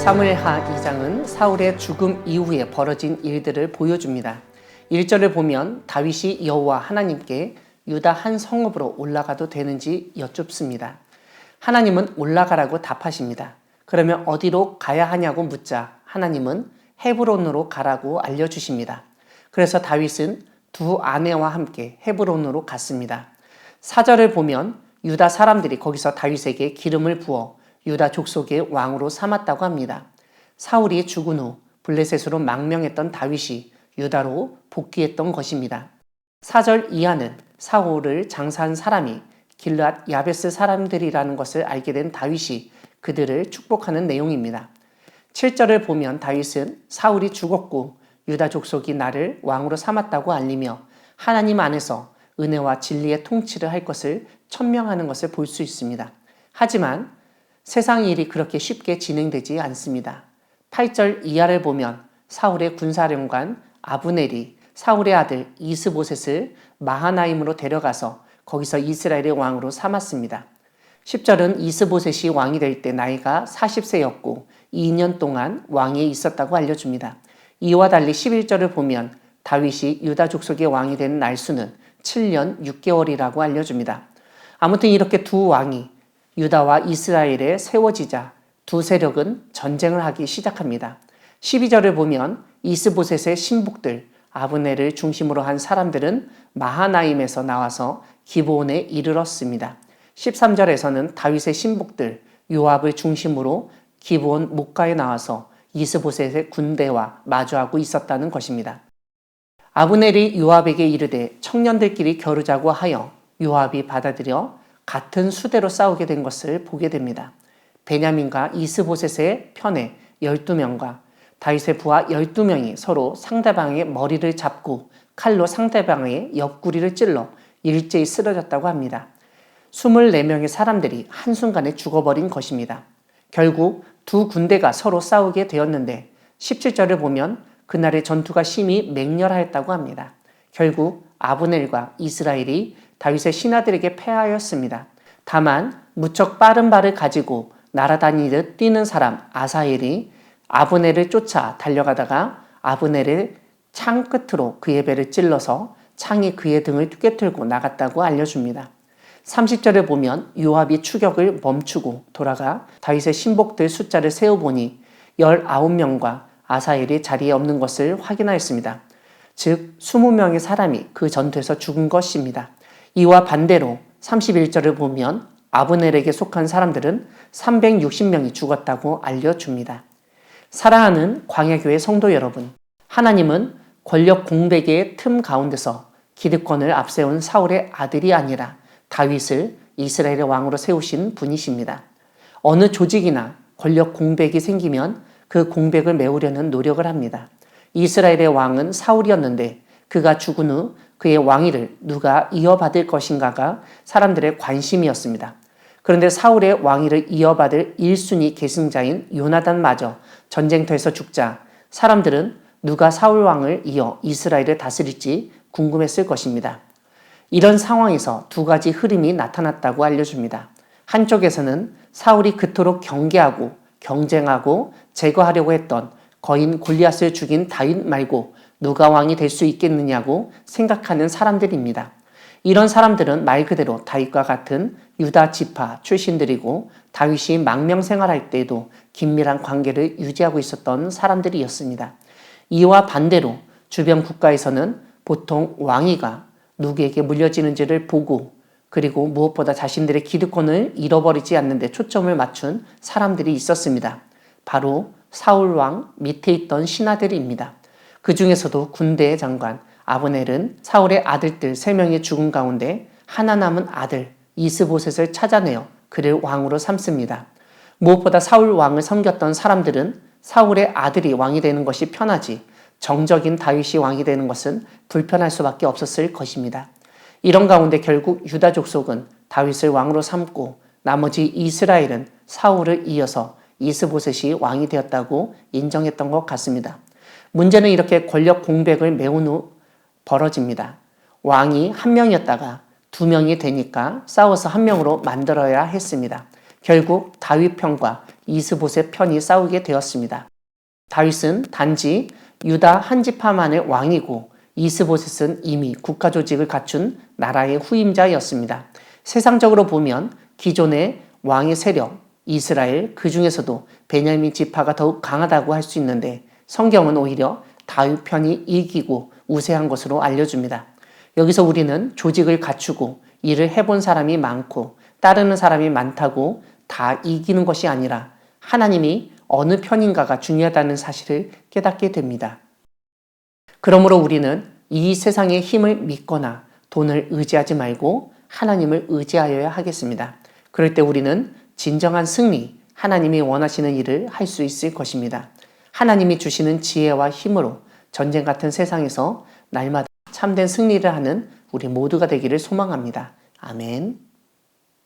사무엘하 2장은 사울의 죽음 이후에 벌어진 일들을 보여줍니다. 1절을 보면 다윗이 여호와 하나님께 유다 한 성읍으로 올라가도 되는지 여쭙습니다. 하나님은 올라가라고 답하십니다. 그러면 어디로 가야 하냐고 묻자 하나님은 헤브론으로 가라고 알려주십니다. 그래서 다윗은 두 아내와 함께 헤브론으로 갔습니다. 4절을 보면 유다 사람들이 거기서 다윗에게 기름을 부어 유다 족속의 왕으로 삼았다고 합니다. 사울이 죽은 후 블레셋으로 망명했던 다윗이 유다로 복귀했던 것입니다. 4절 이하는 사울을 장사한 사람이 길앗 야베스 사람들이라는 것을 알게 된 다윗이 그들을 축복하는 내용입니다. 7절을 보면 다윗은 사울이 죽었고 유다 족속이 나를 왕으로 삼았다고 알리며 하나님 안에서 은혜와 진리의 통치를 할 것을 천명하는 것을 볼 수 있습니다. 하지만 세상 일이 그렇게 쉽게 진행되지 않습니다. 8절 이하를 보면 사울의 군사령관 아브넬이 사울의 아들 이스보셋을 마하나임으로 데려가서 거기서 이스라엘의 왕으로 삼았습니다. 10절은 이스보셋이 왕이 될 때 나이가 40세였고 2년 동안 왕위에 있었다고 알려줍니다. 이와 달리 11절을 보면 다윗이 유다 족속의 왕이 된 날수는 7년 6개월이라고 알려줍니다. 아무튼 이렇게 두 왕이 유다와 이스라엘에 세워지자 두 세력은 전쟁을 하기 시작합니다. 12절을 보면 이스보셋의 신복들 아브넬을 중심으로 한 사람들은 마하나임에서 나와서 기브온에 이르렀습니다. 13절에서는 다윗의 신복들 요압을 중심으로 기브온 목가에 나와서 이스보셋의 군대와 마주하고 있었다는 것입니다. 아브넬이 요압에게 이르되 청년들끼리 겨루자고 하여 요압이 받아들여 같은 수대로 싸우게 된 것을 보게 됩니다. 베냐민과 이스보셋의 편에 12명과 다윗의 부하 12명이 서로 상대방의 머리를 잡고 칼로 상대방의 옆구리를 찔러 일제히 쓰러졌다고 합니다. 24명의 사람들이 한순간에 죽어버린 것입니다. 결국 두 군대가 서로 싸우게 되었는데 17절을 보면 그날의 전투가 심히 맹렬하였다고 합니다. 결국 아브넬과 이스라엘이 다윗의 신하들에게 패하였습니다. 다만 무척 빠른 발을 가지고 날아다니듯 뛰는 사람 아사엘이 아브넬을 쫓아 달려가다가 아브넬을 창 끝으로 그의 배를 찔러서 창이 그의 등을 꿰뚫고 나갔다고 알려줍니다. 30절을 보면 요압이 추격을 멈추고 돌아가 다윗의 신복들 숫자를 세어보니 19명과 아사엘이 자리에 없는 것을 확인하였습니다. 즉 20명의 사람이 그 전투에서 죽은 것입니다. 이와 반대로 31절을 보면 아브넬에게 속한 사람들은 360명이 죽었다고 알려줍니다. 사랑하는 광야교회 성도 여러분, 하나님은 권력 공백의 틈 가운데서 기득권을 앞세운 사울의 아들이 아니라 다윗을 이스라엘의 왕으로 세우신 분이십니다. 어느 조직이나 권력 공백이 생기면 그 공백을 메우려는 노력을 합니다. 이스라엘의 왕은 사울이었는데 그가 죽은 후 그의 왕위를 누가 이어받을 것인가가 사람들의 관심이었습니다. 그런데 사울의 왕위를 이어받을 1순위 계승자인 요나단마저 전쟁터에서 죽자 사람들은 누가 사울 왕을 이어 이스라엘을 다스릴지 궁금했을 것입니다. 이런 상황에서 두 가지 흐름이 나타났다고 알려줍니다. 한쪽에서는 사울이 그토록 경계하고 경쟁하고 제거하려고 했던 거인 골리앗을 죽인 다윗 말고 누가 왕이 될 수 있겠느냐고 생각하는 사람들입니다. 이런 사람들은 말 그대로 다윗과 같은 유다 지파 출신들이고 다윗이 망명 생활할 때에도 긴밀한 관계를 유지하고 있었던 사람들이었습니다. 이와 반대로 주변 국가에서는 보통 왕위가 누구에게 물려지는지를 보고 그리고 무엇보다 자신들의 기득권을 잃어버리지 않는 데 초점을 맞춘 사람들이 있었습니다. 바로 사울 왕 밑에 있던 신하들입니다. 그 중에서도 군대의 장관 아브넬은 사울의 아들들 3명이 죽은 가운데 하나 남은 아들 이스보셋을 찾아내어 그를 왕으로 삼습니다. 무엇보다 사울 왕을 섬겼던 사람들은 사울의 아들이 왕이 되는 것이 편하지 정적인 다윗이 왕이 되는 것은 불편할 수밖에 없었을 것입니다. 이런 가운데 결국 유다 족속은 다윗을 왕으로 삼고 나머지 이스라엘은 사울을 이어서 이스보셋이 왕이 되었다고 인정했던 것 같습니다. 문제는 이렇게 권력 공백을 메운 후 벌어집니다. 왕이 한 명이었다가 2명이 되니까 싸워서 한 명으로 만들어야 했습니다. 결국 다윗 편과 이스보셋 편이 싸우게 되었습니다. 다윗은 단지 유다 한 지파만의 왕이고 이스보셋은 이미 국가 조직을 갖춘 나라의 후임자였습니다. 세상적으로 보면 기존의 왕의 세력, 이스라엘, 그 중에서도 베냐민 지파가 더욱 강하다고 할 수 있는데 성경은 오히려 다윗 편이 이기고 우세한 것으로 알려줍니다. 여기서 우리는 조직을 갖추고 일을 해본 사람이 많고 따르는 사람이 많다고 다 이기는 것이 아니라 하나님이 어느 편인가가 중요하다는 사실을 깨닫게 됩니다. 그러므로 우리는 이 세상의 힘을 믿거나 돈을 의지하지 말고 하나님을 의지하여야 하겠습니다. 그럴 때 우리는 진정한 승리, 하나님이 원하시는 일을 할 수 있을 것입니다. 하나님이 주시는 지혜와 힘으로 전쟁 같은 세상에서 날마다 참된 승리를 하는 우리 모두가 되기를 소망합니다. 아멘.